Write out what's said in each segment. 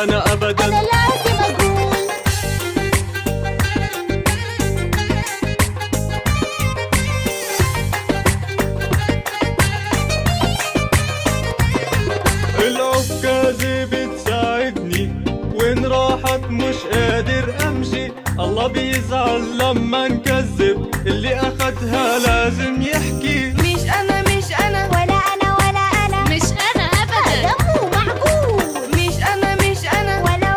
أنا أبدا. أنا لازم أقول العكازة بتساعدني، وين راحت مش قادر أمشي. الله بيزعل لما نكذب، اللي أخدها لازم يحكي. مش أنا مش أنا ولا أنا ولا أنا مش أنا أبدا. هذا مو معقول مش أنا مش أنا ولا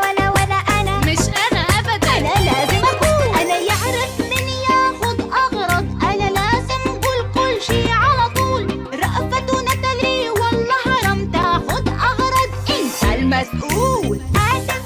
أنا مش أنا أبدا. أنا لازم أقول أنا يعرف من ياخد أغرض. أنا لازم أقول كل شي على طول. رأفت ونتلي والله حرام تاخد أغرض. أنت المسؤول. آسف